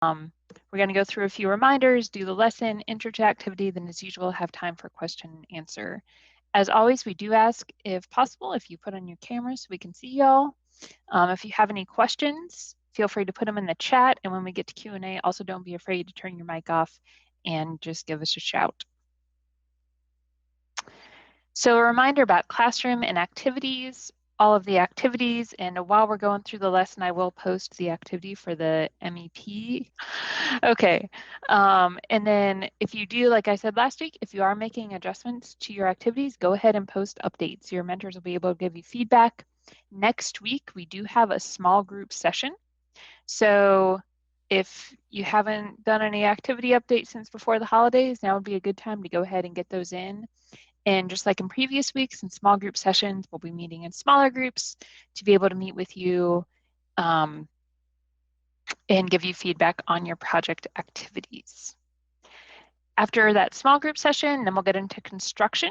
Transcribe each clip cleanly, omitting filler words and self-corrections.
We're going to go through a few reminders, do the lesson, intro to activity, then as usual, have time for question and answer. As always, we do ask, if possible, if you put on your camera so we can see y'all. If you have any questions, feel free to put them in the chat. And when we get to Q&A, also don't be afraid to turn your mic off and just give us a shout. So a reminder about classroom and activities, all of the activities. And while we're going through the lesson, I will post the activity for the MEP. Okay. And then if you do, like I said last week, if you are making adjustments to your activities, go ahead and post updates. Your mentors will be able to give you feedback. Next week, we do have a small group session. So if you haven't done any activity updates since before the holidays, now would be a good time to go ahead and get those in. And just like in previous weeks in small group sessions, we'll be meeting in smaller groups to be able to meet with you and give you feedback on your project activities. After that small group session, then we'll get into construction.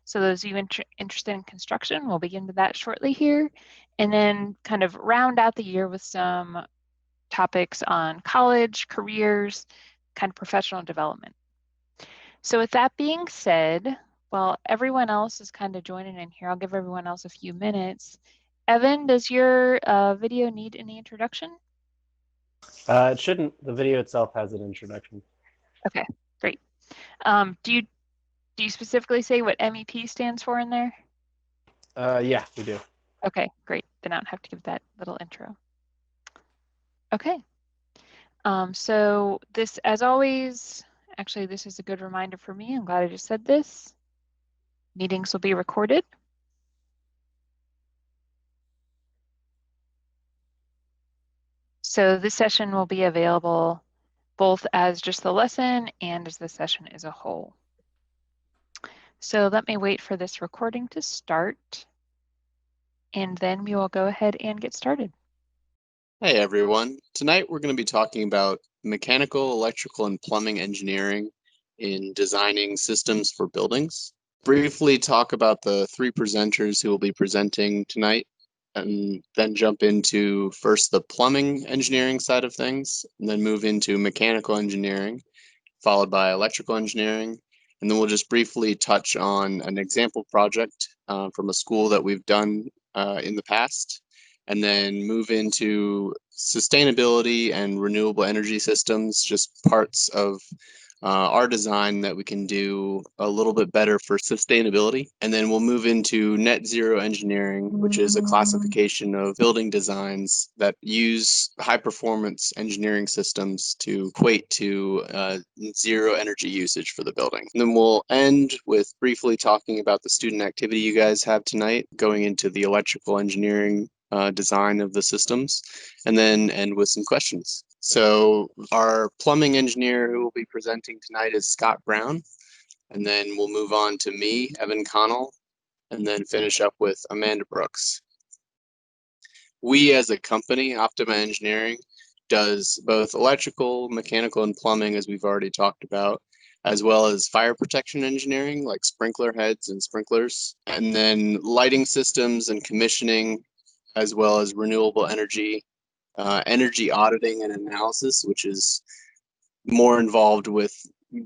So those of you interested in construction, we'll begin with that shortly here. And then kind of round out the year with some topics on college, careers, kind of professional development. So with that being said, while everyone else is kind of joining in here, I'll give everyone else a few minutes. Evan, does your video need any introduction? It shouldn't. The video itself has an introduction. Okay, great. Do you specifically say what MEP stands for in there? Yeah, we do. Okay, great. Then I don't have to give that little intro. Okay. So this, as always, actually, this is a good reminder for me. I'm glad I just said this. Meetings will be recorded. So this session will be available both as just the lesson and as the session as a whole. So let me wait for this recording to start, and then we will go ahead and get started. Hey everyone, tonight we're going to be talking about mechanical, electrical, and plumbing engineering in designing systems for buildings. Briefly talk about the three presenters who will be presenting tonight, and then jump into first the plumbing engineering side of things, and then move into mechanical engineering, followed by electrical engineering, and then we'll just briefly touch on an example project from a school that we've done in the past, and then move into sustainability and renewable energy systems, just parts of our design that we can do a little bit better for sustainability. And then we'll move into net zero engineering, which is a classification of building designs that use high performance engineering systems to equate to zero energy usage for the building. And then we'll end with briefly talking about the student activity you guys have tonight, going into the electrical engineering design of the systems, and then end with some questions. So our plumbing engineer who will be presenting tonight is Scott Brown, and then we'll move on to me, Evan Connell, and then finish up with Amanda Brooks. We as a company, Optima Engineering, does both electrical, mechanical, and plumbing, as we've already talked about, as well as fire protection engineering, like sprinkler heads and sprinklers, and then lighting systems and commissioning, as well as renewable energy, energy auditing and analysis, which is more involved with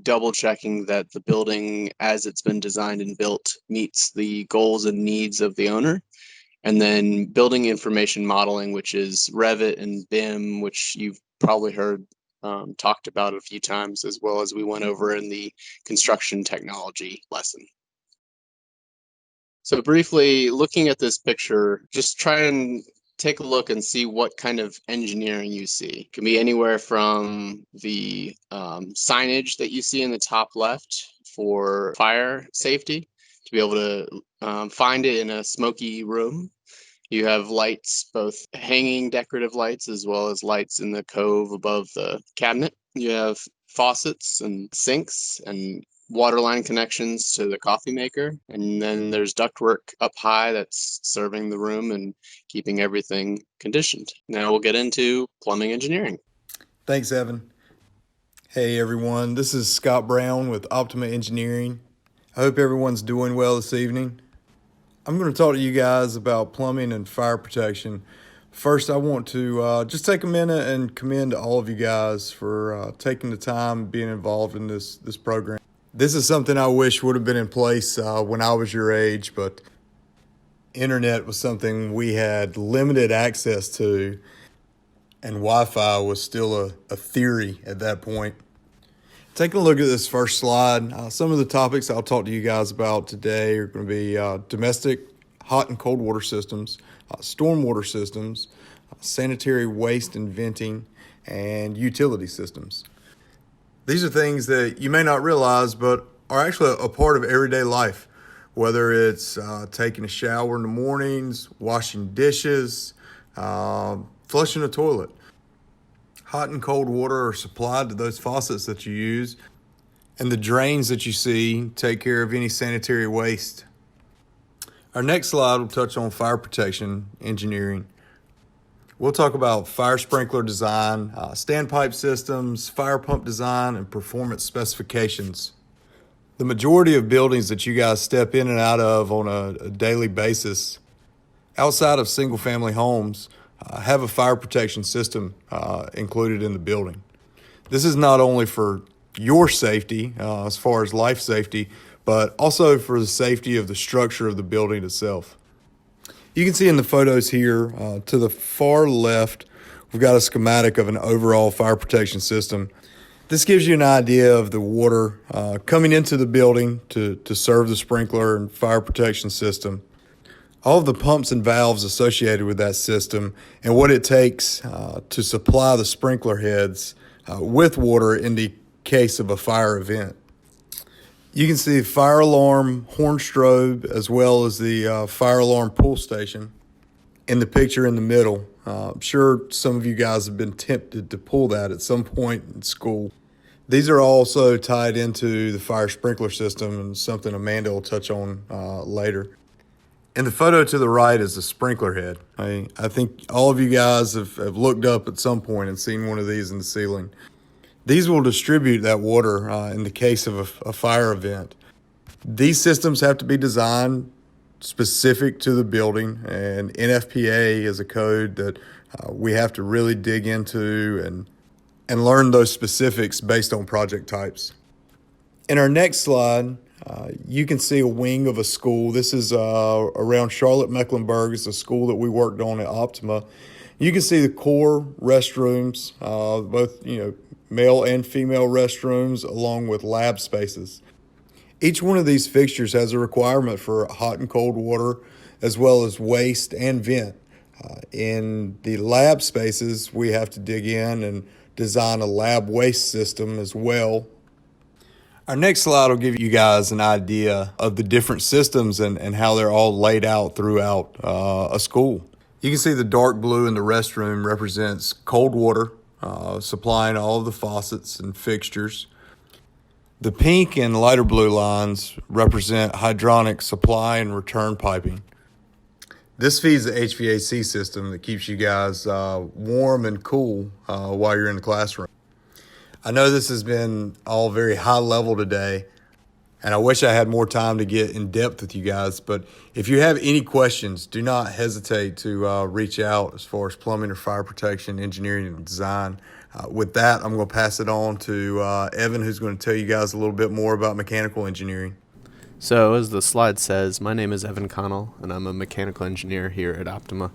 double checking that the building as it's been designed and built meets the goals and needs of the owner. And then building information modeling, which is Revit and BIM, which you've probably heard talked about a few times, as well as we went over in the construction technology lesson. So briefly, looking at this picture, just try and take a look and see what kind of engineering you see. It can be anywhere from the signage that you see in the top left for fire safety, to be able to find it in a smoky room. You have lights, both hanging decorative lights as well as lights in the cove above the cabinet. You have faucets and sinks and water line connections to the coffee maker. And then there's ductwork up high that's serving the room and keeping everything conditioned. Now we'll get into plumbing engineering. Thanks, Evan. Hey, everyone. This is Scott Brown with Optima Engineering. I hope everyone's doing well this evening. I'm going to talk to you guys about plumbing and fire protection, First, I want to just take a minute and commend all of you guys for taking the time being involved in this program. This is something I wish would have been in place when I was your age, but internet was something we had limited access to, and Wi-Fi was still a theory at that point. Taking a look at this first slide, some of the topics I'll talk to you guys about today are going to be domestic hot and cold water systems, stormwater systems, sanitary waste and venting, and utility systems. These are things that you may not realize, but are actually a part of everyday life, whether it's taking a shower in the mornings, washing dishes, flushing a toilet. Hot and cold water are supplied to those faucets that you use, and the drains that you see take care of any sanitary waste. Our next slide will touch on fire protection engineering. We'll talk about fire sprinkler design, standpipe systems, fire pump design, and performance specifications. The majority of buildings that you guys step in and out of on a daily basis, outside of single-family homes, have a fire protection system included in the building. This is not only for your safety, as far as life safety, but also for the safety of the structure of the building itself. You can see in the photos here, to the far left, we've got a schematic of an overall fire protection system. This gives you an idea of the water coming into the building to serve the sprinkler and fire protection system. All of the pumps and valves associated with that system and what it takes to supply the sprinkler heads with water in the case of a fire event. You can see the fire alarm horn strobe as well as the fire alarm pull station in the picture in the middle. I'm sure some of you guys have been tempted to pull that at some point in school. These are also tied into the fire sprinkler system and something Amanda will touch on later. In the photo to the right is the sprinkler head. I think all of you guys have looked up at some point and seen one of these in the ceiling. These will distribute that water in the case of a fire event. These systems have to be designed specific to the building, and NFPA is a code that we have to really dig into and learn those specifics based on project types. In our next slide, you can see a wing of a school. This is around Charlotte-Mecklenburg. It's a school that we worked on at Optima. You can see the core restrooms, both male and female restrooms, along with lab spaces. Each one of these fixtures has a requirement for hot and cold water, as well as waste and vent. In the lab spaces, we have to dig in and design a lab waste system as well. Our next slide will give you guys an idea of the different systems and how they're all laid out throughout a school. You can see the dark blue in the restroom represents cold water, supplying all of the faucets and fixtures. The pink and lighter blue lines represent hydronic supply and return piping. This feeds the HVAC system that keeps you guys warm and cool while you're in the classroom. I know this has been all very high level today, and I wish I had more time to get in depth with you guys, but if you have any questions, do not hesitate to reach out as far as plumbing or fire protection, engineering, and design. With that, I'm going to pass it on to Evan, who's going to tell you guys a little bit more about mechanical engineering. So, as the slide says, my name is Evan Connell, and I'm a mechanical engineer here at Optima.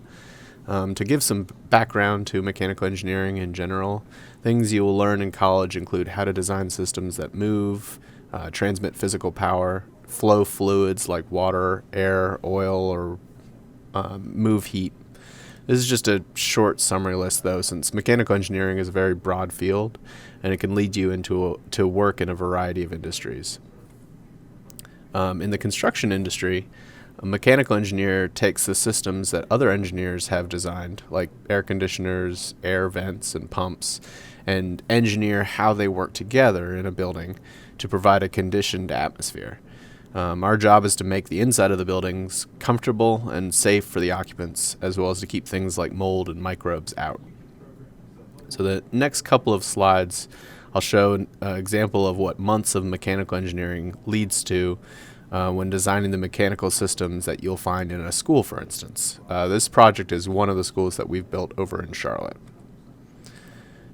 To give some background to mechanical engineering in general, things you will learn in college include how to design systems that move, transmit physical power, flow fluids like water, air, oil, or move heat. This is just a short summary list, though, since mechanical engineering is a very broad field, and it can lead you to work in a variety of industries. In the construction industry, a mechanical engineer takes the systems that other engineers have designed, like air conditioners, air vents, and pumps, and engineer how they work together in a building to provide a conditioned atmosphere. Our job is to make the inside of the buildings comfortable and safe for the occupants, as well as to keep things like mold and microbes out. So the next couple of slides, I'll show an example of what months of mechanical engineering leads to when designing the mechanical systems that you'll find in a school, for instance. This project is one of the schools that we've built over in Charlotte.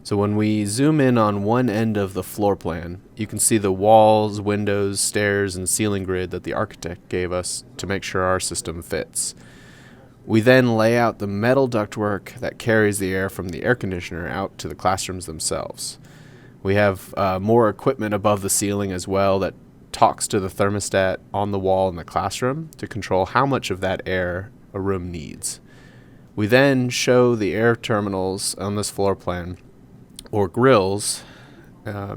So when we zoom in on one end of the floor plan, you can see the walls, windows, stairs, and ceiling grid that the architect gave us to make sure our system fits. We then lay out the metal ductwork that carries the air from the air conditioner out to the classrooms themselves. We have more equipment above the ceiling as well that talks to the thermostat on the wall in the classroom to control how much of that air a room needs. We then show the air terminals on this floor plan, or grills,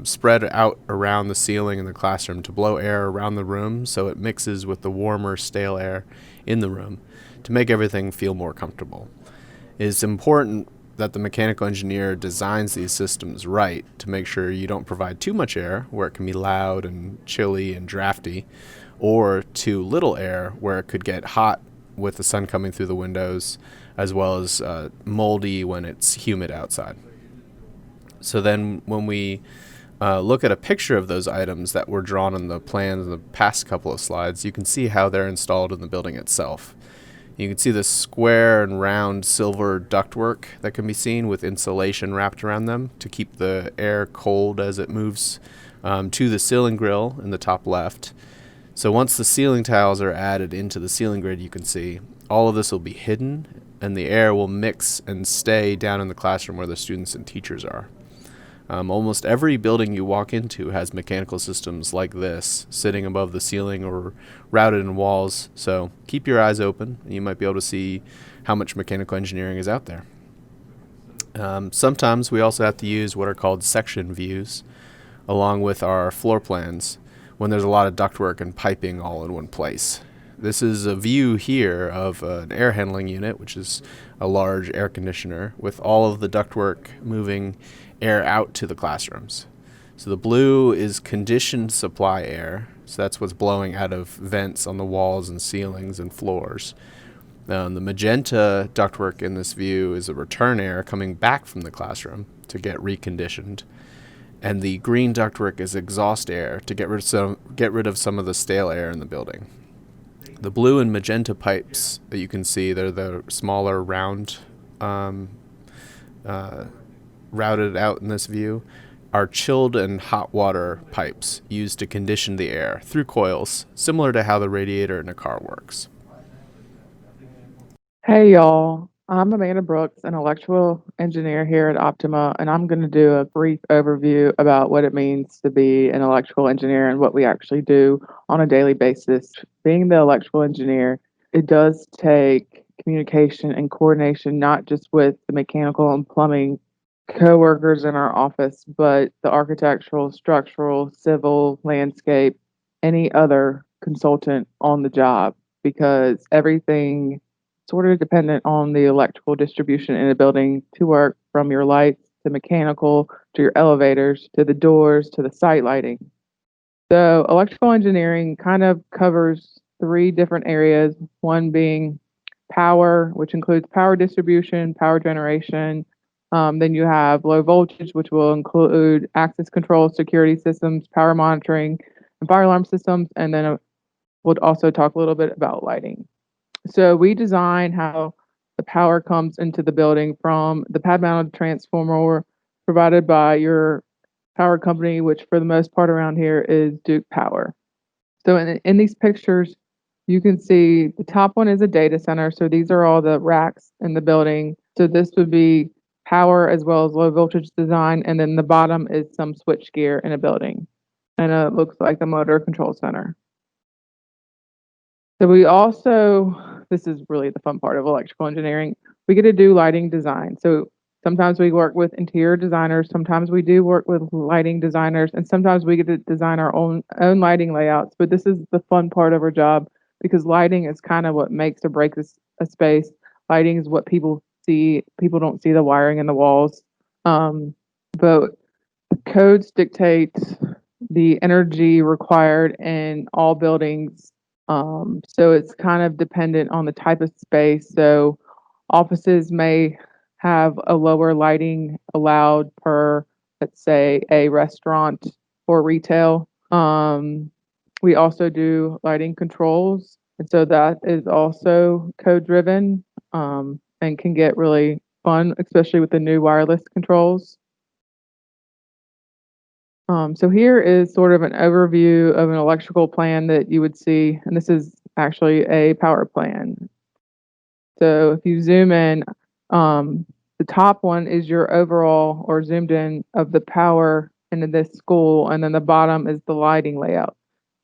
spread out around the ceiling in the classroom to blow air around the room so it mixes with the warmer, stale air in the room to make everything feel more comfortable. It is important that the mechanical engineer designs these systems right to make sure you don't provide too much air where it can be loud and chilly and drafty, or too little air where it could get hot with the sun coming through the windows, as well as moldy when it's humid outside. So then when we look at a picture of those items that were drawn on the plans in the past couple of slides, you can see how they're installed in the building itself. You can see the square and round silver ductwork that can be seen with insulation wrapped around them to keep the air cold as it moves to the ceiling grill in the top left. So once the ceiling tiles are added into the ceiling grid, you can see all of this will be hidden and the air will mix and stay down in the classroom where the students and teachers are. Almost every building you walk into has mechanical systems like this sitting above the ceiling or routed in walls, so keep your eyes open and you might be able to see how much mechanical engineering is out there. Sometimes we also have to use what are called section views along with our floor plans when there's a lot of ductwork and piping all in one place. This is a view here of an air handling unit, which is a large air conditioner with all of the ductwork moving air out to the classrooms. So the blue is conditioned supply air, so that's what's blowing out of vents on the walls and ceilings and floors. The magenta ductwork in this view is a return air coming back from the classroom to get reconditioned. And the green ductwork is exhaust air to get rid of some of the stale air in the building. The blue and magenta pipes that you can see, they're the smaller round routed out in this view, are chilled and hot water pipes used to condition the air through coils, similar to how the radiator in a car works. Hey y'all, I'm Amanda Brooks, an electrical engineer here at Optima, and I'm going to do a brief overview about what it means to be an electrical engineer and what we actually do on a daily basis. Being the electrical engineer, it does take communication and coordination, not just with the mechanical and plumbing co-workers in our office, but the architectural, structural, civil, landscape, any other consultant on the job, because everything sort of dependent on the electrical distribution in a building to work, from your lights to mechanical to your elevators to the doors to the site lighting. So electrical engineering kind of covers three different areas, one being power, which includes power distribution, power generation. Then you have low voltage, which will include access control, security systems, power monitoring, and fire alarm systems. And then we'll also talk a little bit about lighting. So we design how the power comes into the building from the pad-mounted transformer provided by your power company, which for the most part around here is Duke Power. So in these pictures, you can see the top one is a data center. So these are all the racks in the building. So this would be power as well as low voltage design. And then the bottom is some switch gear in a building. And it looks like a motor control center. So we also, this is really the fun part of electrical engineering, we get to do lighting design. So sometimes we work with interior designers, sometimes we do work with lighting designers, and sometimes we get to design our own lighting layouts. But this is the fun part of our job, because lighting is kind of what makes or breaks a space. Lighting is what people see. People don't see the wiring in the walls. But the codes dictate the energy required in all buildings. So it's kind of dependent on the type of space. So offices may have a lower lighting allowed per, let's say, a restaurant or retail. We also do lighting controls, and so that is also code driven, and can get really fun, especially with the new wireless controls. So here is sort of an overview of an electrical plan that you would see, and this is actually a power plan. So if you zoom in, the top one is your overall or zoomed in of the power into this school, and then the bottom is the lighting layout.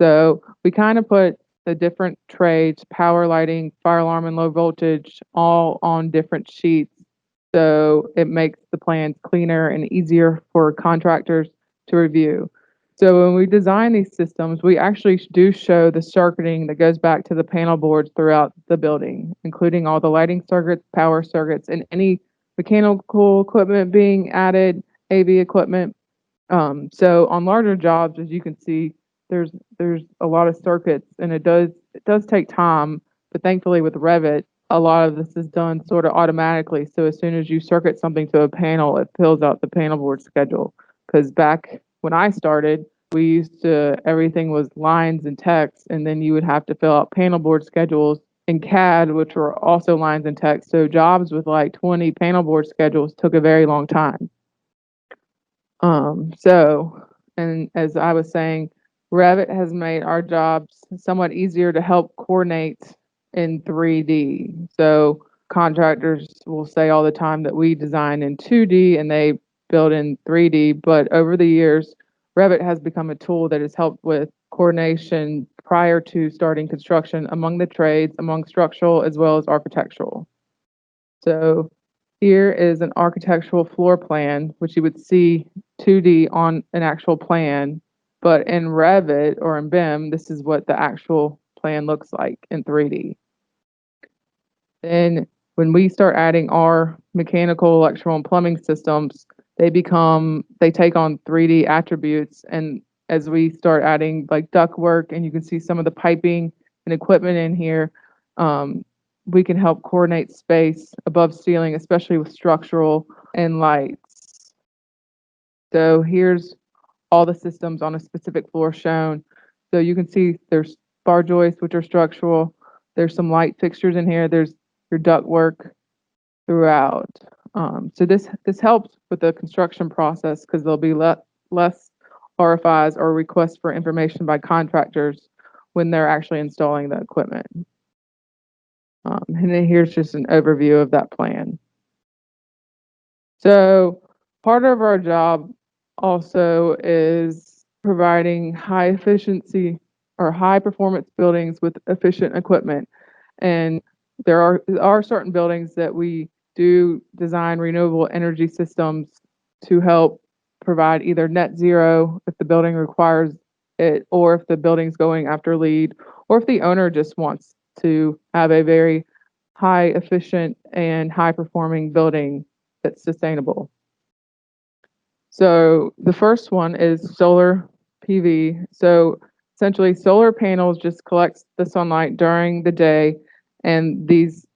So we kind of put the different trades, power, lighting, fire alarm, and low voltage, all on different sheets. So it makes the plans cleaner and easier for contractors to review. So when we design these systems, we actually do show the circuiting that goes back to the panel boards throughout the building, including all the lighting circuits, power circuits, and any mechanical equipment being added, AV equipment. So on larger jobs, as you can see, there's a lot of circuits, and it does take time, but thankfully with Revit, a lot of this is done sort of automatically. So as soon as you circuit something to a panel, it fills out the panel board schedule. Because back when I started, we used to, everything was lines and text, and then you would have to fill out panel board schedules in CAD, which were also lines and text. So jobs with like 20 panel board schedules took a very long time. And as I was saying, Revit has made our jobs somewhat easier to help coordinate in 3D. So contractors will say all the time that we design in 2D and they build in 3D, but over the years, Revit has become a tool that has helped with coordination prior to starting construction among the trades, among structural as well as architectural. So here is an architectural floor plan, which you would see 2D on an actual plan, but in Revit or in BIM, this is what the actual plan looks like in 3D. Then when we start adding our mechanical, electrical, and plumbing systems, they take on 3D attributes. And as we start adding like ductwork, and you can see some of the piping and equipment in here, we can help coordinate space above ceiling, especially with structural and lights. So here's all the systems on a specific floor shown. So you can see there's bar joists, which are structural. There's some light fixtures in here. There's your duct work throughout. So this helps with the construction process because there'll be less RFIs or requests for information by contractors when they're actually installing the equipment. And then here's just an overview of that plan. So part of our job also is providing high efficiency or high performance buildings with efficient equipment. And there are certain buildings that we do design renewable energy systems to help provide either net zero if the building requires it, or if the building's going after LEED, or if the owner just wants to have a very high efficient and high performing building that's sustainable. So the first one is solar PV. So essentially solar panels just collects the sunlight during the day, and these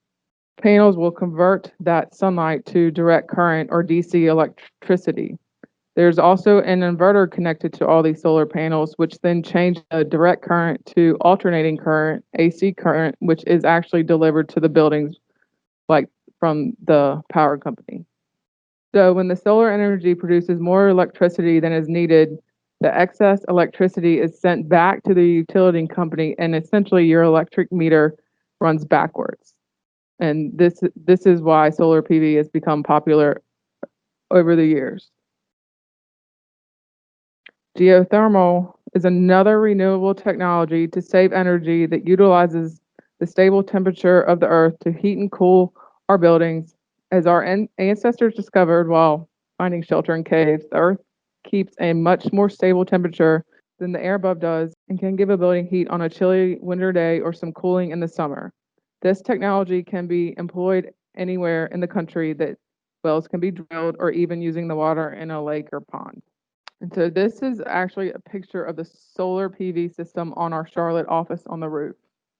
panels will convert that sunlight to direct current or DC electricity. There's also an inverter connected to all these solar panels, which then change the direct current to alternating current, AC current, which is actually delivered to the buildings like from the power company. So when the solar energy produces more electricity than is needed, the excess electricity is sent back to the utility company, and essentially your electric meter runs backwards. And this is why solar PV has become popular over the years. Geothermal is another renewable technology to save energy that utilizes the stable temperature of the earth to heat and cool our buildings. As our ancestors discovered while finding shelter in caves, the earth keeps a much more stable temperature than the air above does and can give a building heat on a chilly winter day or some cooling in the summer. This technology can be employed anywhere in the country that wells can be drilled, or even using the water in a lake or pond. And so this is actually a picture of the solar PV system on our Charlotte office on the roof.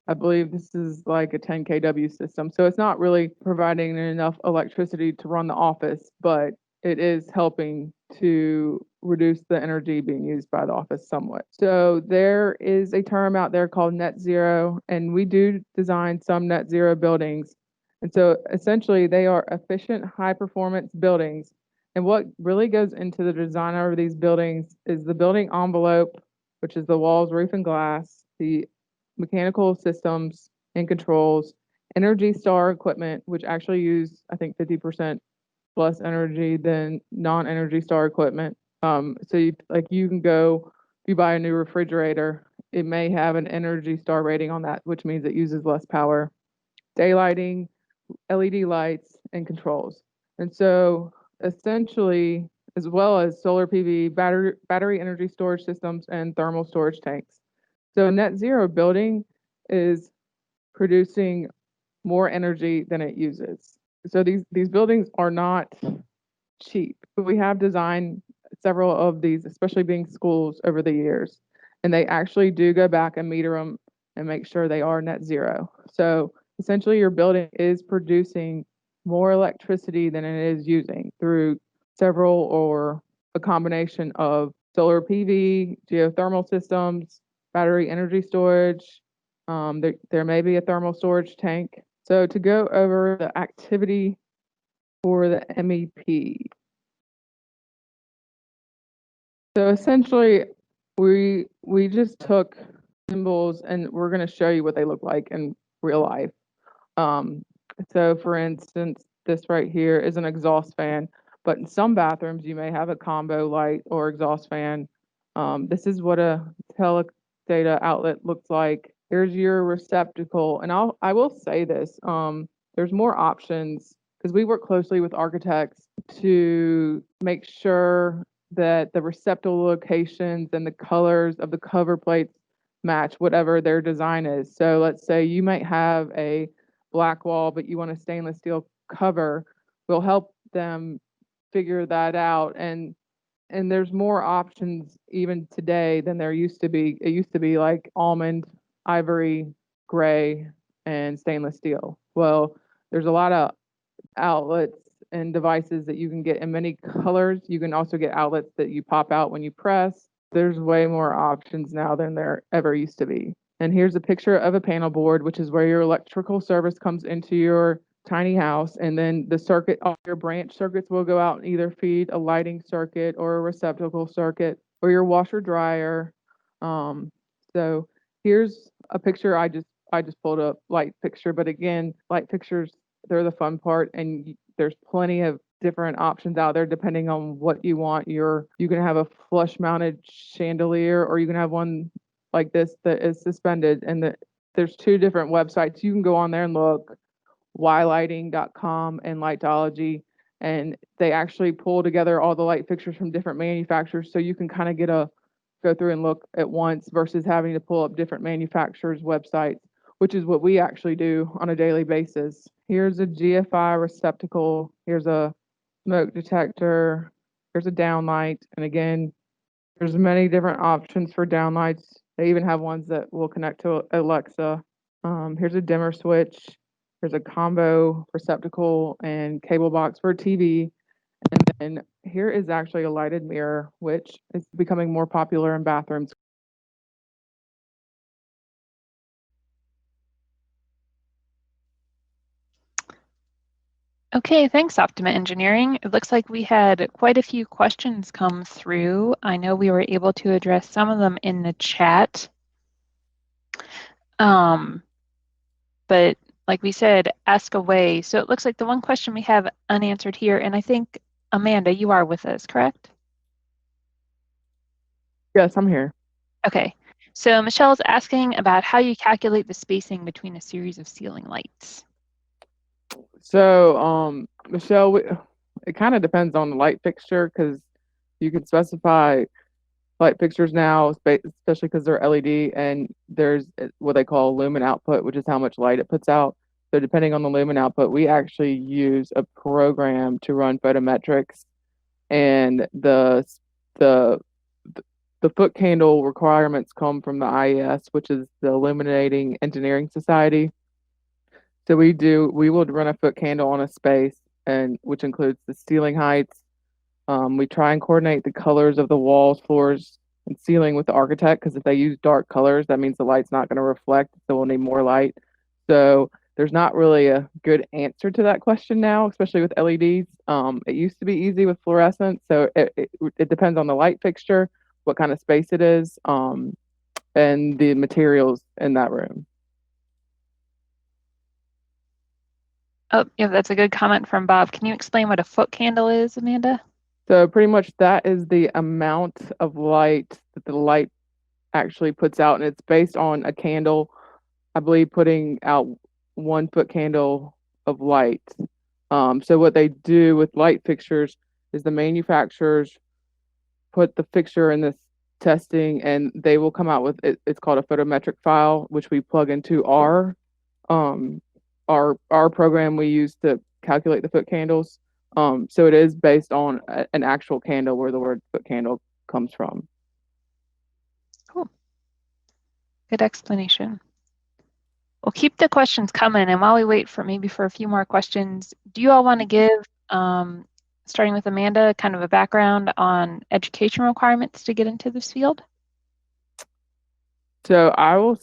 I believe this is like a 10 kW system. So it's not really providing enough electricity to run the office, but it is helping to reduce the energy being used by the office somewhat. So there is a term out there called net zero, and we do design some net zero buildings. And so essentially they are efficient, high performance buildings. And what really goes into the design of these buildings is the building envelope, which is the walls, roof, and glass, the mechanical systems and controls, Energy Star equipment, which actually use, I think, 50% less energy than non-Energy Star equipment. So you can go, if you buy a new refrigerator, it may have an Energy Star rating on that, which means it uses less power. Daylighting, LED lights, and controls. And so essentially, as well as solar PV, battery energy storage systems, and thermal storage tanks. So a net zero building is producing more energy than it uses. So these buildings are not cheap. But we have designed several of these, especially being schools, over the years, and they actually do go back and meter them and make sure they are net zero. So essentially, your building is producing more electricity than it is using through several or a combination of solar PV, geothermal systems, battery energy storage. There may be a thermal storage tank. So to go over the activity for the MEP. So essentially, we just took symbols and we're going to show you what they look like in real life. So for instance, this right here is an exhaust fan, but in some bathrooms you may have a combo light or exhaust fan. This is what a tele-data outlet looks like. Here's your receptacle, and I will say this, there's more options because we work closely with architects to make sure that the receptacle locations and the colors of the cover plates match whatever their design is. So let's say you might have a black wall, but you want a stainless steel cover. We'll help them figure that out. And there's more options even today than there used to be. It used to be like almond, ivory, gray, and stainless steel. Well, there's a lot of outlets and devices that you can get in many colors. You can also get outlets that you pop out when you press. There's way more options now than there ever used to be. And here's a picture of a panel board, which is where your electrical service comes into your tiny house. And then the circuit, all your branch circuits will go out and either feed a lighting circuit or a receptacle circuit or your washer dryer. So here's a picture. I just pulled up light fixture, but again, light fixtures, they're the fun part, and there's plenty of different options out there depending on what you want. You can have a flush mounted chandelier, or you can have one like this that is suspended, and there's two different websites. You can go on there and look, ylighting.com and Lightology, and they actually pull together all the light fixtures from different manufacturers, so you can kind of go through and look at once versus having to pull up different manufacturers' websites, which is what we actually do on a daily basis. Here's a GFI receptacle. Here's a smoke detector. Here's a downlight. And again, there's many different options for downlights. They even have ones that will connect to Alexa. Here's a dimmer switch. Here's a combo receptacle and cable box for a TV. And then here is actually a lighted mirror, which is becoming more popular in bathrooms. Okay, thanks, Optima Engineering. It looks like we had quite a few questions come through. I know we were able to address some of them in the chat. But like we said, ask away. So it looks like the one question we have unanswered here, and I think, Amanda, you are with us, correct? Yes, I'm here. Okay. So Michelle's asking about how you calculate the spacing between a series of ceiling lights. So, Michelle, it kind of depends on the light fixture because you can specify light fixtures now, especially because they're LED, and there's what they call lumen output, which is how much light it puts out. So depending on the lumen output, we actually use a program to run photometrics, and the foot candle requirements come from the IES, which is the Illuminating Engineering Society. So we will run a foot candle on a space, and which includes the ceiling heights, We try and coordinate the colors of the walls, floors, and ceiling with the architect because if they use dark colors, that means the light's not going to reflect, so we'll need more light. So there's not really a good answer to that question now, especially with LEDs. It used to be easy with fluorescent, so it depends on the light fixture, what kind of space it is, and the materials in that room. Oh, yeah, that's a good comment from Bob. Can you explain what a foot candle is, Amanda? So pretty much that is the amount of light that the light actually puts out, and it's based on a candle, I believe, putting out 1 foot candle of light. So what they do with light fixtures is the manufacturers put the fixture in this testing, and they will come out with it's called a photometric file, which we plug into um our program we use to calculate the foot candles. So it is based on an actual candle where the word foot candle comes from. Cool. Good explanation. We'll keep the questions coming, and while we wait for a few more questions, do you all want to give, starting with Amanda, kind of a background on education requirements to get into this field? So I will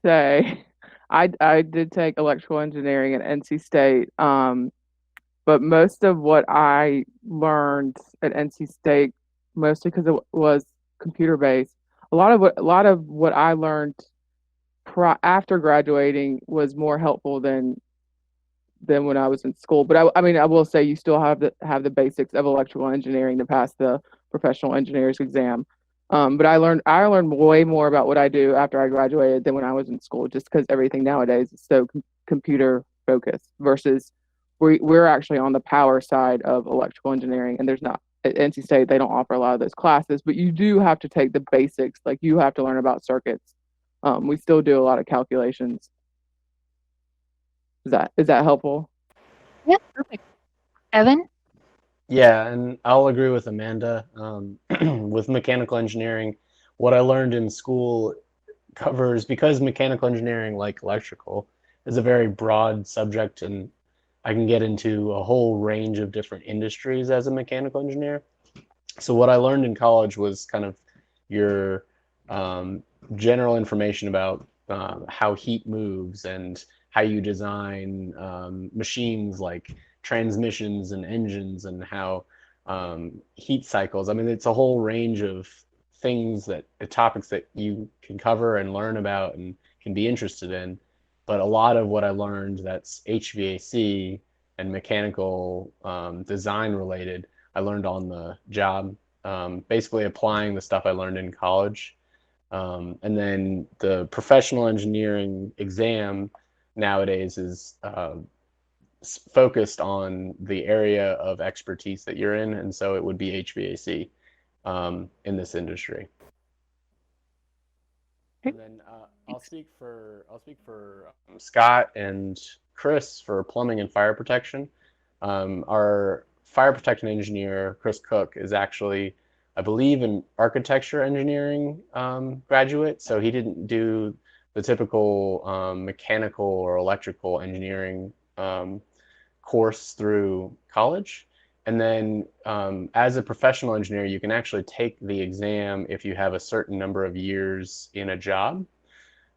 say I did take electrical engineering at NC State, but most of what I learned at NC State, mostly because it was computer based, a lot of what I learned after graduating was more helpful than when I was in school. But I mean, I will say you still have the basics of electrical engineering to pass the professional engineer's exam. But I learned way more about what I do after I graduated than when I was in school, just because everything nowadays is so computer focused versus we're actually on the power side of electrical engineering, and there's not at NC State they don't offer a lot of those classes, but you do have to take the basics, like you have to learn about circuits. We still do a lot of calculations. Is that helpful? Yeah, perfect. Evan? Yeah, and I'll agree with Amanda. With mechanical engineering, what I learned in school covers, because mechanical engineering, like electrical, is a very broad subject, and I can get into a whole range of different industries as a mechanical engineer. So what I learned in college was kind of your general information about how heat moves and how you design machines like transmissions and engines and how heat cycles. I mean, it's a whole range of things topics that you can cover and learn about and can be interested in. But a lot of what I learned that's HVAC and mechanical design related, I learned on the job, basically applying the stuff I learned in college. And then the professional engineering exam nowadays is focused on the area of expertise that you're in, and so it would be HVAC in this industry. And then I'll speak for Scott and Chris for plumbing and fire protection. Our fire protection engineer, Chris Cook, is actually, I believe, an architecture engineering graduate. So he didn't do the typical mechanical or electrical engineering course through college. And then as a professional engineer, you can actually take the exam if you have a certain number of years in a job.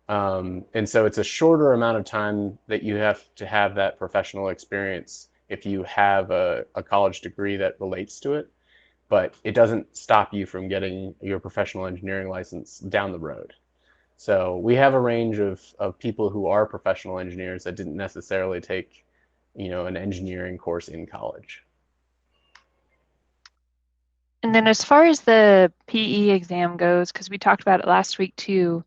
And so it's a shorter amount of time that you have to have that professional experience if you have a college degree that relates to it, but it doesn't stop you from getting your professional engineering license down the road. So we have a range of people who are professional engineers that didn't necessarily take, an engineering course in college. And then as far as the PE exam goes, because we talked about it last week too,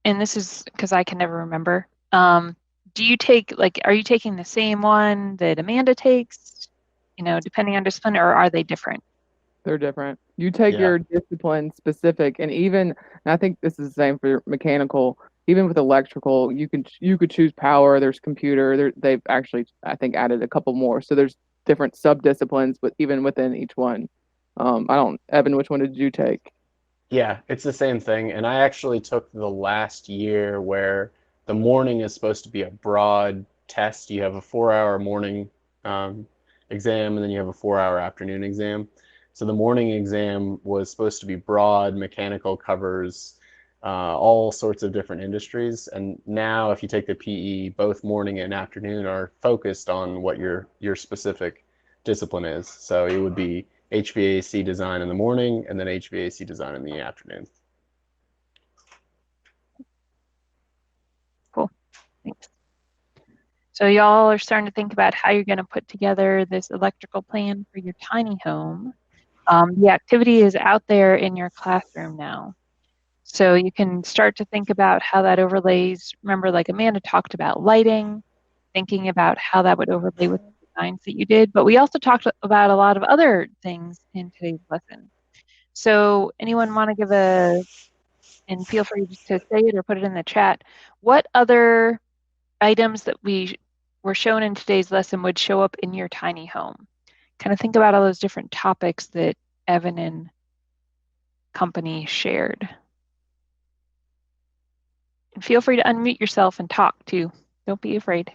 and this is because I can never remember. Do you are you taking the same one that Amanda takes, depending on discipline, or are they different? They're different. You take your discipline specific, and I think this is the same for mechanical. Even with electrical, you could choose power. There's computer. They've actually, I think, added a couple more. So there's different sub disciplines, but even within each one. Evan, which one did you take? Yeah, it's the same thing. And I actually took the last year where the morning is supposed to be a broad test. You have a 4-hour morning exam, and then you have a 4-hour afternoon exam. So the morning exam was supposed to be broad, mechanical, covers all sorts of different industries. And now if you take the PE, both morning and afternoon are focused on what your specific discipline is. So it would be HVAC design in the morning and then HVAC design in the afternoon. Cool. Thanks. So y'all are starting to think about how you're going to put together this electrical plan for your tiny home. The activity is out there in your classroom now. So you can start to think about how that overlays. Remember, like Amanda talked about lighting, thinking about how that would overlay with the designs that you did. But we also talked about a lot of other things in today's lesson. So anyone want to give and feel free to say it or put it in the chat, what other items that were shown in today's lesson would show up in your tiny home? Kind of think about all those different topics that Evan and company shared. And feel free to unmute yourself and talk too. Don't be afraid.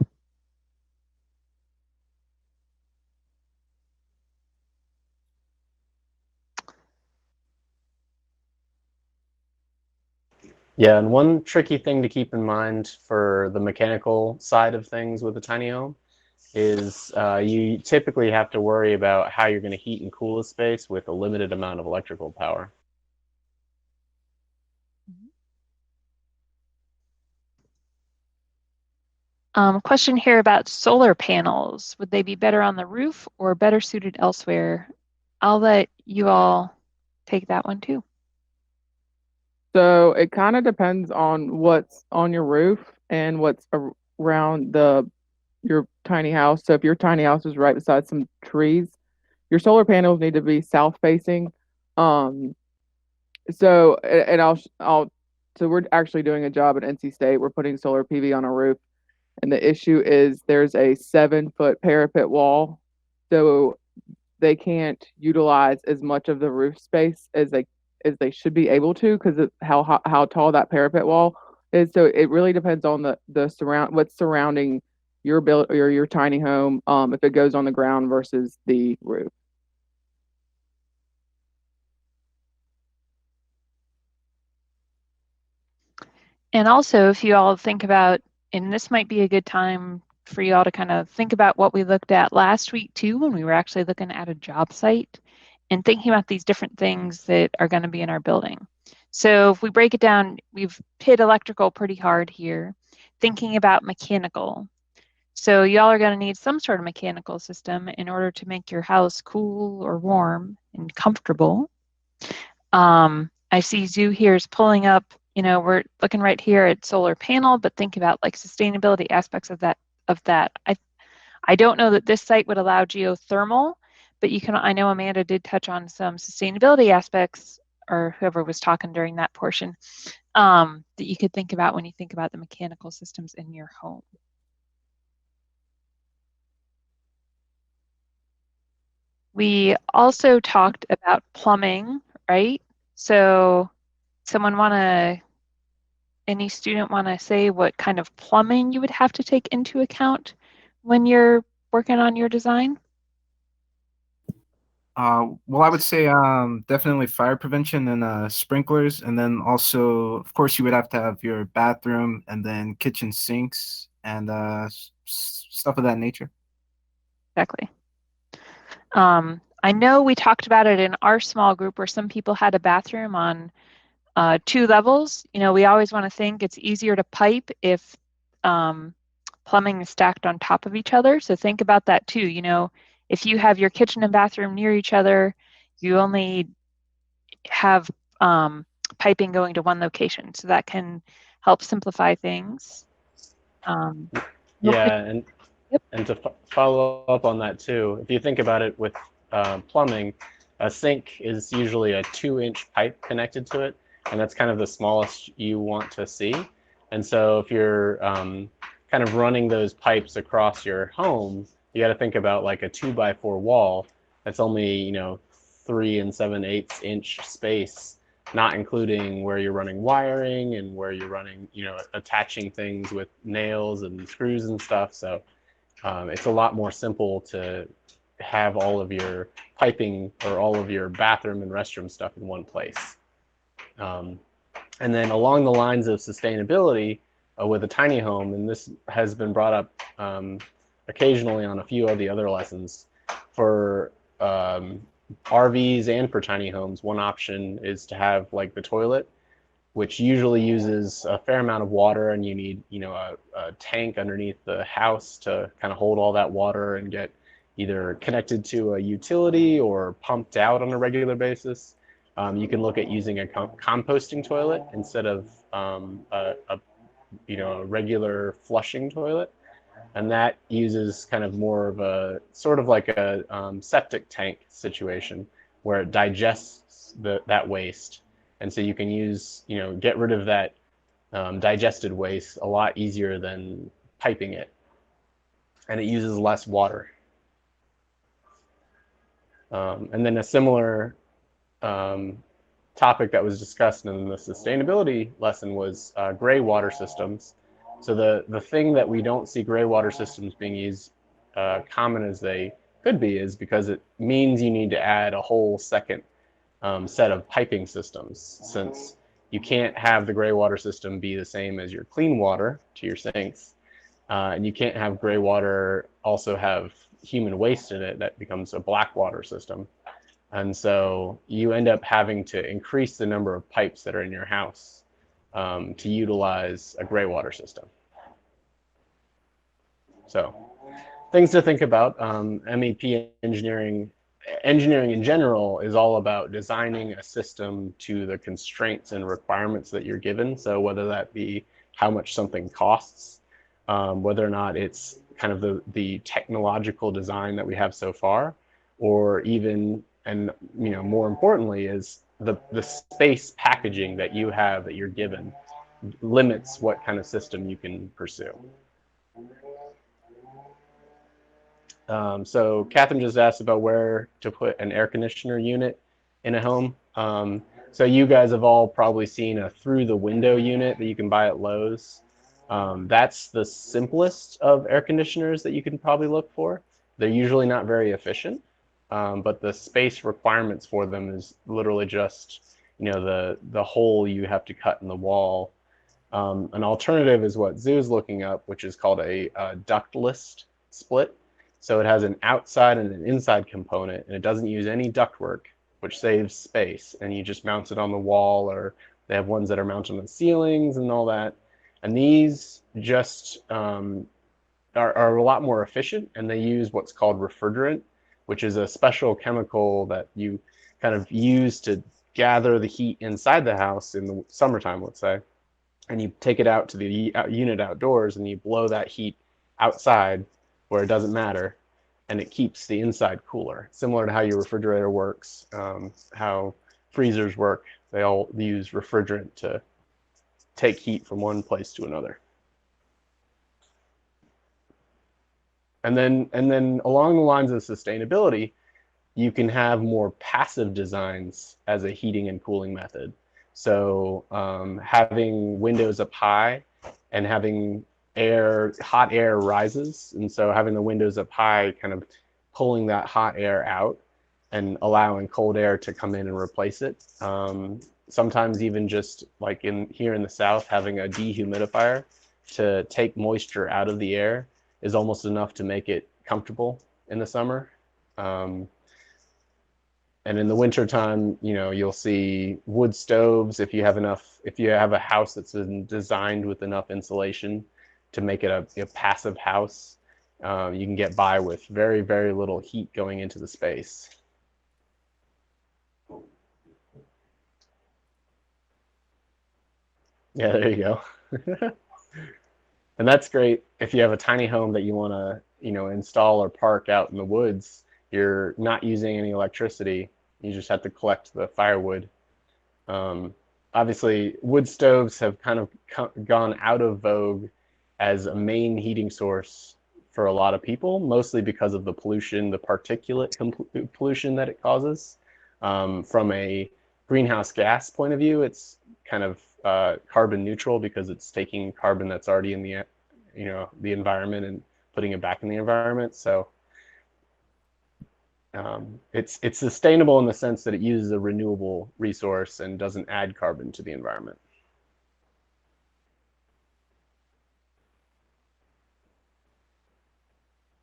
Yeah, and one tricky thing to keep in mind for the mechanical side of things with a tiny home is you typically have to worry about how you're going to heat and cool a space with a limited amount of electrical power. Question here about solar panels. Would they be better on the roof or better suited elsewhere? I'll let you all take that one too. So it kind of depends on what's on your roof and what's around your tiny house. So if your tiny house is right beside some trees, your solar panels need to be south facing. So and I'll so we're actually doing a job at NC State. We're putting solar PV on a roof, and the issue is there's a 7-foot parapet wall, so they can't utilize as much of the roof space as they should be able to because of how tall that parapet wall is. So it really depends on what's surrounding your build or your tiny home, if it goes on the ground versus the roof. And also, if you all think about, and this might be a good time for you all to kind of think about what we looked at last week too, when we were actually looking at a job site and thinking about these different things that are going to be in our building. So if we break it down, we've hit electrical pretty hard here, thinking about mechanical. So y'all are going to need some sort of mechanical system in order to make your house cool or warm and comfortable. I see Zoo here is pulling up, we're looking right here at solar panel, but think about like sustainability aspects of that. I don't know that this site would allow geothermal, but I know Amanda did touch on some sustainability aspects, or whoever was talking during that portion, that you could think about when you think about the mechanical systems in your home. We also talked about plumbing, right? So any student want to say what kind of plumbing you would have to take into account when you're working on your design? Well, I would say definitely fire prevention and sprinklers, and then also, of course, you would have to have your bathroom and then kitchen sinks and stuff of that nature. Exactly. I know we talked about it in our small group where some people had a bathroom on 2 levels. We always want to think it's easier to pipe if plumbing is stacked on top of each other. So think about that too. If you have your kitchen and bathroom near each other, you only have piping going to one location. So that can help simplify things. Yeah, and to follow up on that too, if you think about it with plumbing, a sink is usually a 2-inch pipe connected to it, and that's kind of the smallest you want to see. And so if you're kind of running those pipes across your home, you got to think about like a 2x4 wall that's only 3 7/8 inch space, not including where you're running wiring and where you're running attaching things with nails and screws and stuff. So it's a lot more simple to have all of your piping or all of your bathroom and restroom stuff in one place. And then along the lines of sustainability with a tiny home, and this has been brought up occasionally on a few of the other lessons, for RVs and for tiny homes, one option is to have like the toilet, which usually uses a fair amount of water, and you need, you know, a tank underneath the house to kind of hold all that water and get either connected to a utility or pumped out on a regular basis. You can look at using a composting toilet instead of a regular flushing toilet, and that uses kind of more of a sort of like a septic tank situation where it digests that waste, and so you can use, you know, get rid of that digested waste a lot easier than piping it, and it uses less water. And then a similar topic that was discussed in the sustainability lesson was gray water systems. So the thing that we don't see gray water systems being used common as they could be is because it means you need to add a whole second set of piping systems, since you can't have the gray water system be the same as your clean water to your sinks, and you can't have gray water also have human waste in it that becomes a black water system. And so you end up having to increase the number of pipes that are in your house to utilize a gray water system. So things to think about. MEP engineering in general is all about designing a system to the constraints and requirements that you're given. So whether that be how much something costs, whether or not it's kind of the technological design that we have so far, or even, and you know, more importantly, is the space packaging that you have, that you're given, limits what kind of system you can pursue. So Catherine just asked about where to put an air conditioner unit in a home. So you guys have all probably seen a through the window unit that you can buy at Lowe's. That's the simplest of air conditioners that you can probably look for. They're usually not very efficient, but the space requirements for them is literally just, you know, the hole you have to cut in the wall. An alternative is what Zoo's looking up, which is called a ductless split. So it has an outside and an inside component, and it doesn't use any ductwork, which saves space, and you just mount it on the wall, or they have ones that are mounted on the ceilings and all that. And these just are a lot more efficient, and they use what's called refrigerant, which is a special chemical that you kind of use to gather the heat inside the house in the summertime, let's say, and you take it out to the unit outdoors, and you blow that heat outside where it doesn't matter, and it keeps the inside cooler. Similar to how your refrigerator works, how freezers work, they all use refrigerant to take heat from one place to another. And then along the lines of sustainability, you can have more passive designs as a heating and cooling method. So having windows up high and having hot air rises, and so having the windows up high kind of pulling that hot air out and allowing cold air to come in and replace it. Sometimes even just like here in the South, having a dehumidifier to take moisture out of the air is almost enough to make it comfortable in the summer. And in the wintertime, you know, you'll see wood stoves if you have a house that's been designed with enough insulation to make it a passive house. You can get by with very, very little heat going into the space. Yeah, there you go. And that's great if you have a tiny home that you want to, you know, install or park out in the woods. You're not using any electricity. You just have to collect the firewood. Obviously, wood stoves have kind of gone out of vogue as a main heating source for a lot of people, mostly because of the pollution, the particulate pollution that it causes. From a greenhouse gas point of view, it's kind of carbon neutral because it's taking carbon that's already in the environment and putting it back in the environment. So It's sustainable in the sense that it uses a renewable resource and doesn't add carbon to the environment.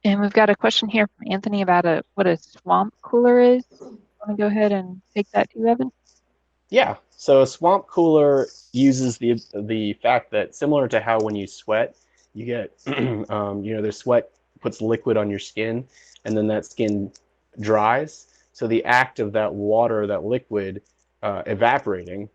And we've got a question here from Anthony about what a swamp cooler is. Want to go ahead and take that too, Evan? Yeah, so a swamp cooler uses the fact that, similar to how when you sweat, you get the sweat puts liquid on your skin, and then that skin dries. So the act of that water, that liquid evaporating,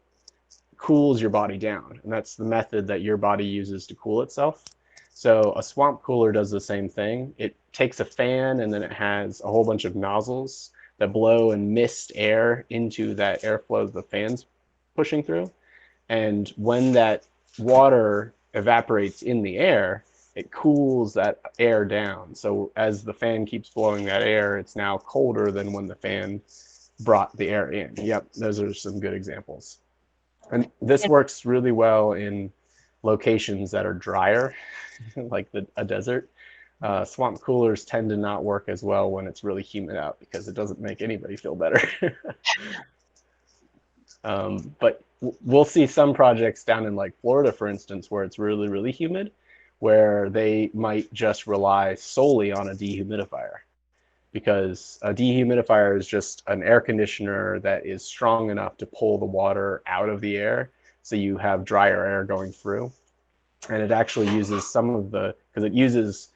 cools your body down, and that's the method that your body uses to cool itself. So a swamp cooler does the same thing. It takes a fan, and then it has a whole bunch of nozzles that blow and mist air into that airflow the fan's pushing through. And when that water evaporates in the air, it cools that air down. So as the fan keeps blowing that air, it's now colder than when the fan brought the air in. Yep, those are some good examples. And this works really well in locations that are drier, like a desert. Swamp coolers tend to not work as well when it's really humid out because it doesn't make anybody feel better. But we'll see some projects down in like Florida, for instance, where it's really, really humid, where they might just rely solely on a dehumidifier, because a dehumidifier is just an air conditioner that is strong enough to pull the water out of the air, so you have drier air going through. And it actually uses because it uses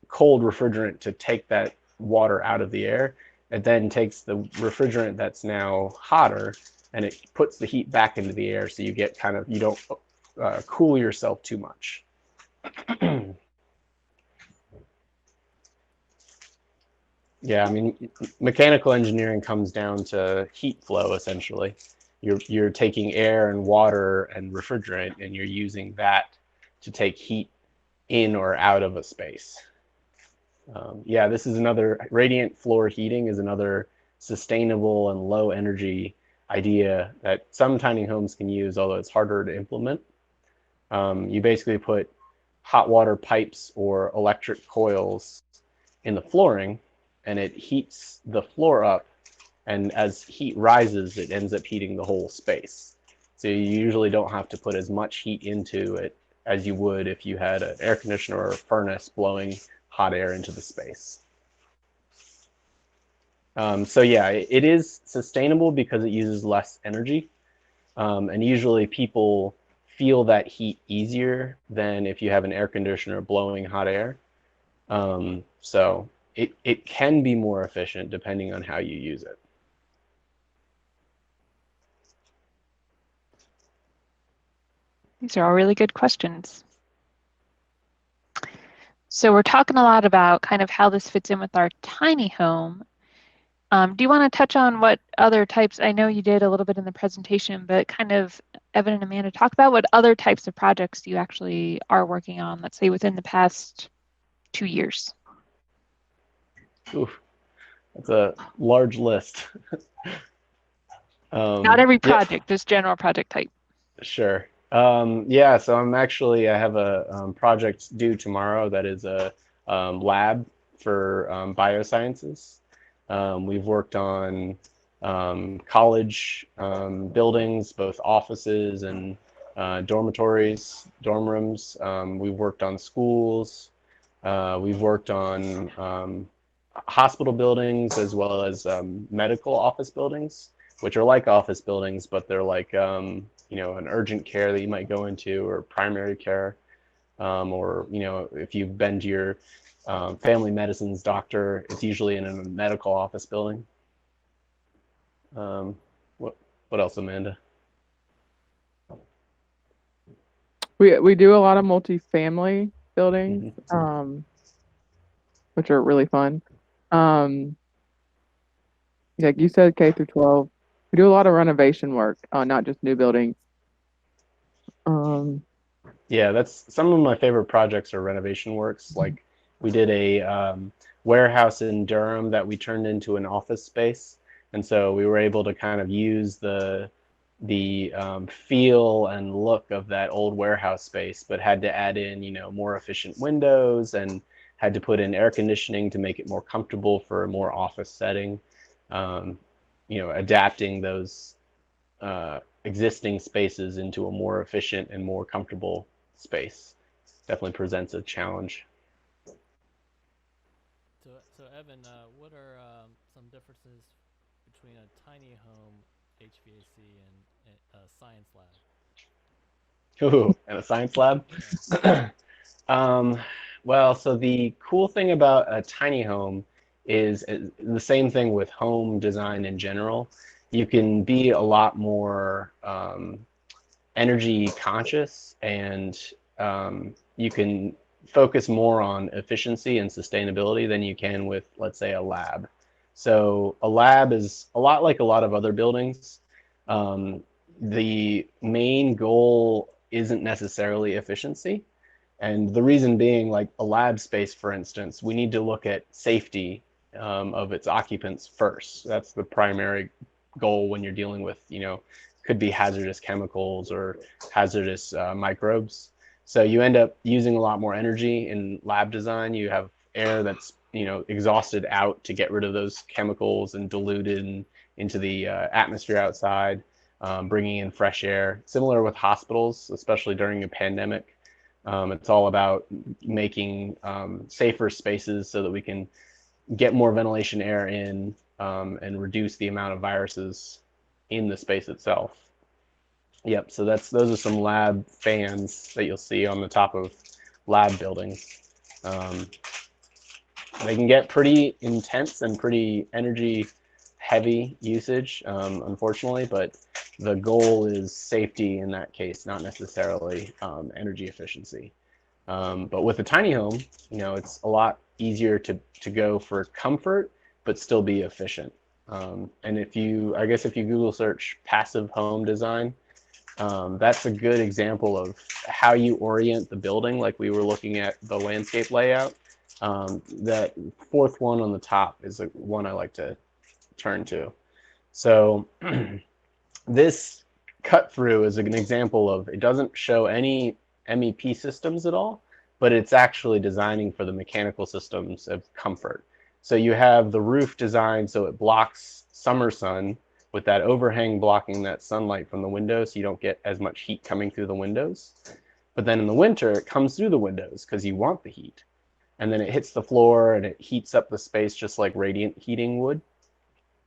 cold refrigerant to take that water out of the air. It then takes the refrigerant that's now hotter and it puts the heat back into the air, so you get you don't cool yourself too much. Yeah, I mean, mechanical engineering comes down to heat flow, essentially. You're taking air and water and refrigerant, and you're using that to take heat in or out of a space. Yeah, this is another, radiant floor heating is another sustainable and low energy idea that some tiny homes can use, although it's harder to implement. You basically put hot water pipes or electric coils in the flooring, and it heats the floor up, and as heat rises, it ends up heating the whole space. So you usually don't have to put as much heat into it as you would if you had an air conditioner or a furnace blowing hot air into the space. So yeah, it is sustainable because it uses less energy, and usually people feel that heat easier than if you have an air conditioner blowing hot air. So it can be more efficient depending on how you use it. These are all really good questions. So we're talking a lot about kind of how this fits in with our tiny home. Do you want to touch on what other types, I know you did a little bit in the presentation, but kind of Evan and Amanda, talk about what other types of projects you actually are working on, let's say within the past 2 years. Oof, that's a large list. Not every project, just general project type. Sure. Yeah, so I have a project due tomorrow that is a lab for biosciences. We've worked on college buildings, both offices and dormitories, dorm rooms. We've worked on schools. We've worked on hospital buildings as well as medical office buildings, which are like office buildings, but they're like an urgent care that you might go into, or primary care, or if you've been to your family medicine's doctor, it's usually in a medical office building. What else, Amanda? We do a lot of multifamily buildings, which are really fun. Like you said, K through 12. We do a lot of renovation work, not just new buildings. Yeah, that's some of my favorite projects are renovation works. Like we did a warehouse in Durham that we turned into an office space, and so we were able to kind of use the feel and look of that old warehouse space, but had to add in more efficient windows and had to put in air conditioning to make it more comfortable for a more office setting. Adapting those existing spaces into a more efficient and more comfortable space definitely presents a challenge. So Evan, what are some differences between a tiny home HVAC and a science lab? Ooh, and a science lab? Yeah. Well, so the cool thing about a tiny home is the same thing with home design in general. You can be a lot more energy conscious, and you can focus more on efficiency and sustainability than you can with, let's say, a lab. So a lab is a lot like a lot of other buildings. The main goal isn't necessarily efficiency. And the reason being, like a lab space, for instance, we need to look at safety of its occupants first. That's the primary goal when you're dealing with, could be hazardous chemicals or hazardous microbes. So you end up using a lot more energy in lab design. You have air that's, exhausted out to get rid of those chemicals and diluted into the atmosphere outside, bringing in fresh air. Similar with hospitals, especially during a pandemic. It's all about making safer spaces so that we can get more ventilation air in and reduce the amount of viruses in the space itself. Yep, so those are some lab fans that you'll see on the top of lab buildings. They can get pretty intense and pretty energy heavy usage, unfortunately, but the goal is safety in that case, not necessarily energy efficiency. But with a tiny home, it's a lot easier to go for comfort, but still be efficient. And if you Google search passive home design, that's a good example of how you orient the building, like we were looking at the landscape layout. That fourth one on the top is one I like to turn to. So this cut through is an example of, it doesn't show any MEP systems at all, but it's actually designing for the mechanical systems of comfort. So you have the roof designed so it blocks summer sun, with that overhang blocking that sunlight from the windows, so you don't get as much heat coming through the windows. But then in the winter, it comes through the windows because you want the heat. And then it hits the floor and it heats up the space just like radiant heating would.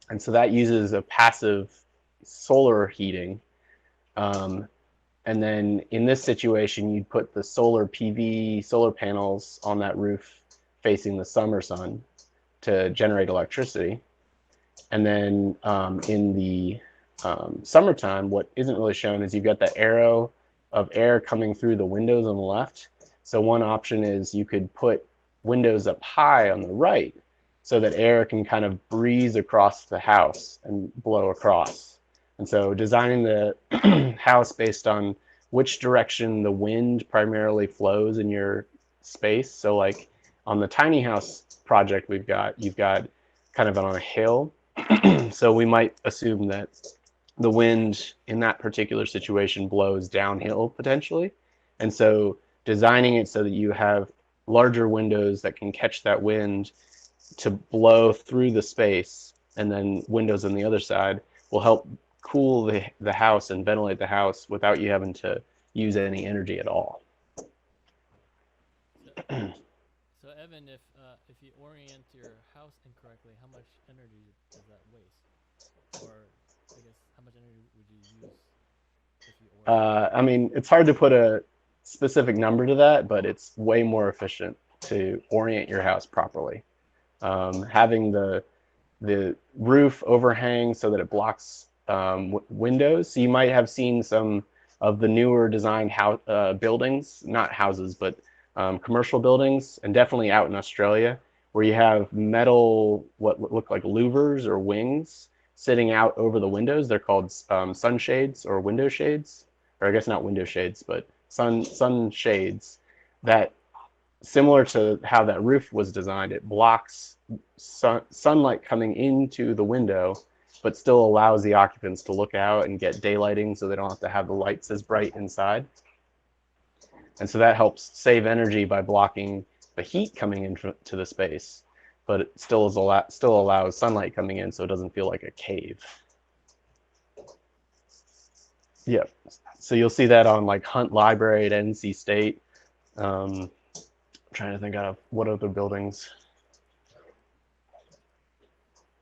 And so that uses a passive solar heating. And then in this situation, you'd put the solar panels on that roof facing the summer sun to generate electricity. And then in the summertime, what isn't really shown is you've got that arrow of air coming through the windows on the left. So one option is you could put windows up high on the right so that air can kind of breeze across the house and blow across. And so designing the house based on which direction the wind primarily flows in your space. So like on the tiny house project you've got kind of on a hill. So we might assume that the wind in that particular situation blows downhill potentially. And so designing it so that you have larger windows that can catch that wind to blow through the space, and then windows on the other side will help cool the house and ventilate the house without you having to use any energy at all. So Evan, if you orient your house incorrectly, how much energy does that waste? Or I guess how much energy would you use if you orient? I mean, it's hard to put a specific number to that, but it's way more efficient to orient your house properly. Having the roof overhang so that it blocks windows. So you might have seen some of the newer designed buildings, not houses, but commercial buildings, and definitely out in Australia, where you have metal, what look like louvers or wings sitting out over the windows. They're called sunshades or window shades, or I guess not window shades, but sun shades, that similar to how that roof was designed, it blocks sunlight coming into the window, but still allows the occupants to look out and get daylighting so they don't have to have the lights as bright inside. And so that helps save energy by blocking the heat coming into the space, but it still allows sunlight coming in, so it doesn't feel like a cave. Yep. So you'll see that on like Hunt Library at NC State. I'm trying to think of what other buildings.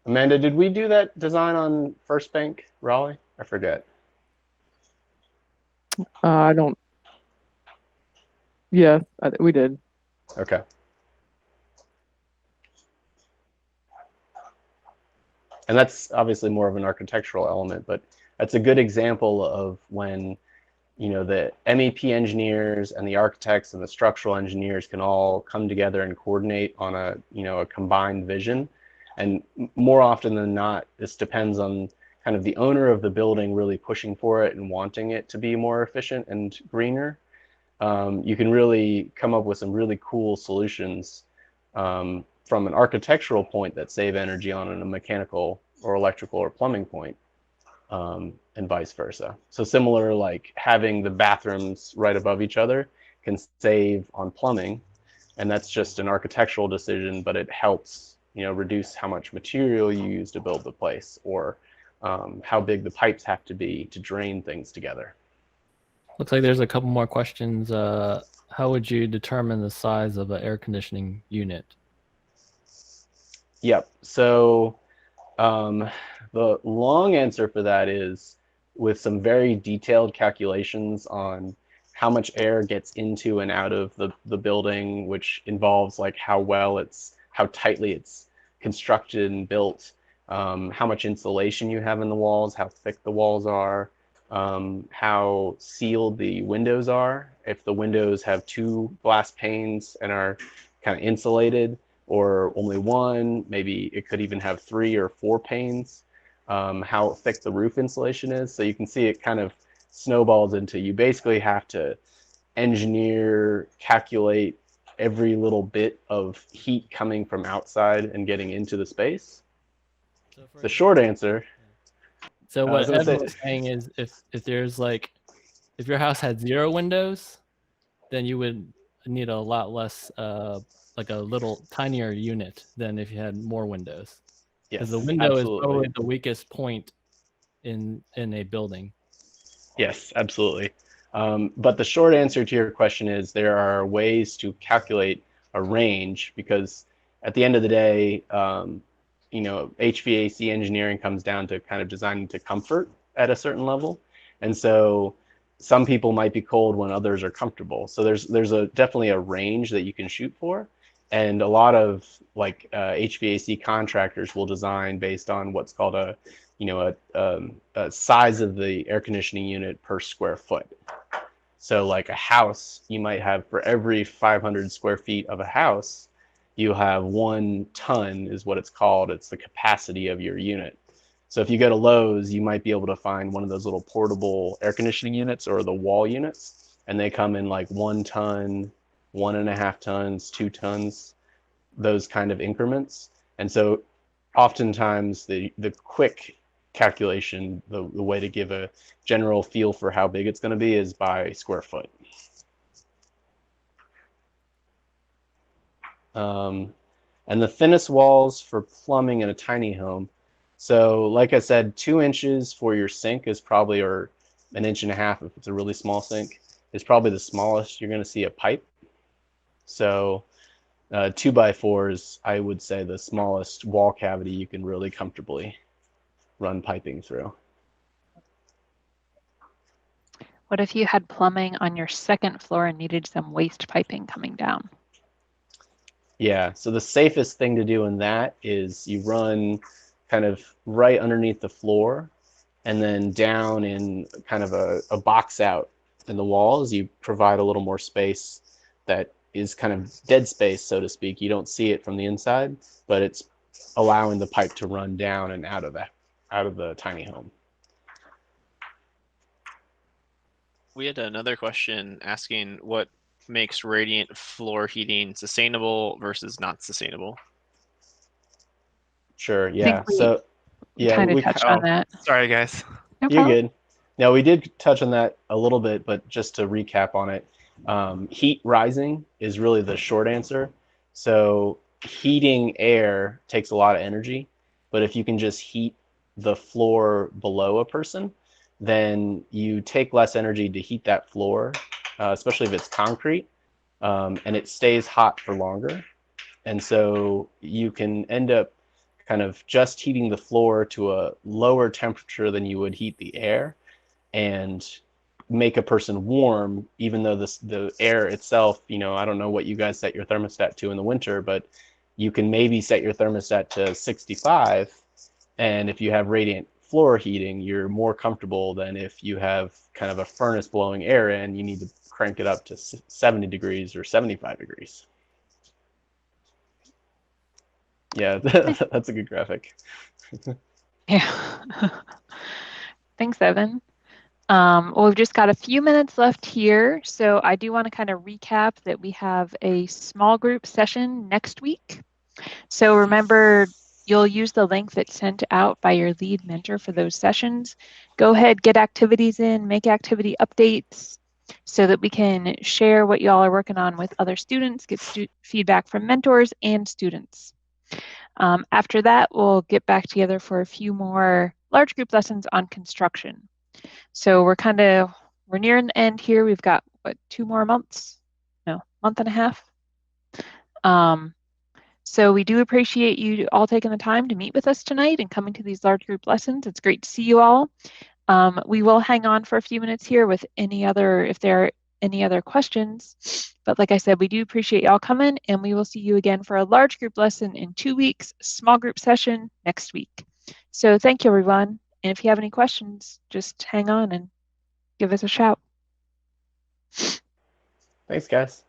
Amanda, did we do that design on First Bank, Raleigh? I forget. I don't. Yes, we did. Okay. And that's obviously more of an architectural element, but that's a good example of when, you know, the MEP engineers and the architects and the structural engineers can all come together and coordinate on a, you know, a combined vision. And more often than not, this depends on kind of the owner of the building really pushing for it and wanting it to be more efficient and greener. You can really come up with some really cool solutions from an architectural point that save energy on a mechanical or electrical or plumbing point, and vice versa. So similar, like having the bathrooms right above each other can save on plumbing, and that's just an architectural decision, but it helps, you know, reduce how much material you use to build the place, or how big the pipes have to be to drain things together. Looks like there's a couple more questions. How would you determine the size of an air conditioning unit? Yep. So the long answer for that is with some very detailed calculations on how much air gets into and out of the building, which involves like how tightly it's constructed and built, how much insulation you have in the walls, how thick the walls are, how sealed the windows are. If the windows have 2 glass panes and are kind of insulated, or only 1, maybe it could even have 3 or 4 panes, how thick the roof insulation is. So you can see it kind of snowballs into, you basically have to engineer, calculate every little bit of heat coming from outside and getting into the space. So the short answer. So what Evan was saying is if there's like, if your house had 0 windows, then you would need a lot less like a little tinier unit than if you had more windows. Because the window is probably the weakest point in a building. Yes, absolutely. But the short answer to your question is there are ways to calculate a range, because at the end of the day, you know, HVAC engineering comes down to kind of designing to comfort at a certain level. And so some people might be cold when others are comfortable. So there's definitely a range that you can shoot for. And a lot of like HVAC contractors will design based on what's called a size of the air conditioning unit per square foot. So like a house, you might have for every 500 square feet of a house, you have 1 ton is what it's called. It's the capacity of your unit. So if you go to Lowe's, you might be able to find one of those little portable air conditioning units or the wall units, and they come in like 1 ton, 1.5 tons, 2 tons, those kind of increments. And so oftentimes the quick calculation, the way to give a general feel for how big it's going to be is by square foot. And the thinnest walls for plumbing in a tiny home. So like I said, 2 inches for your sink is probably, or 1.5 inches if it's a really small sink, is probably the smallest you're going to see a pipe. So 2x4 is, I would say, the smallest wall cavity you can really comfortably run piping through. What if you had plumbing on your 2nd floor and needed some waste piping coming down? Yeah, so the safest thing to do in that is you run kind of right underneath the floor and then down in kind of a box out in the walls. You provide a little more space that is kind of dead space, so to speak. You don't see it from the inside, but it's allowing the pipe to run down and out of the tiny home. We had another question asking what makes radiant floor heating sustainable versus not sustainable. Sure, yeah. So yeah, kind of touched on that. Sorry, guys. No You're problem. good. Now, we did touch on that a little bit, but just to recap on it, heat rising is really the short answer. So heating air takes a lot of energy, but if you can just heat the floor below a person, then you take less energy to heat that floor, especially if it's concrete, and it stays hot for longer. And so you can end up kind of just heating the floor to a lower temperature than you would heat the air, and make a person warm, even though the air itself, I don't know what you guys set your thermostat to in the winter, but you can maybe set your thermostat to 65. And if you have radiant floor heating, you're more comfortable than if you have kind of a furnace blowing air in. You need to crank it up to 70 degrees or 75 degrees. Yeah, that's a good graphic. Yeah. Thanks, Evan. Well, we've just got a few minutes left here, so I do want to kind of recap that we have a small group session next week. So remember, you'll use the link that's sent out by your lead mentor for those sessions. Go ahead, get activities in, make activity updates so that we can share what y'all are working on with other students, get feedback from mentors and students. After that, we'll get back together for a few more large group lessons on construction. So we're nearing the end here. We've got, what, 2 more months? No, month and a half. So we do appreciate you all taking the time to meet with us tonight and coming to these large group lessons. It's great to see you all. We will hang on for a few minutes here with if there are any other questions. But like I said, we do appreciate y'all coming, and we will see you again for a large group lesson in 2 weeks, small group session next week. So thank you, everyone. And if you have any questions, just hang on and give us a shout. Thanks, guys.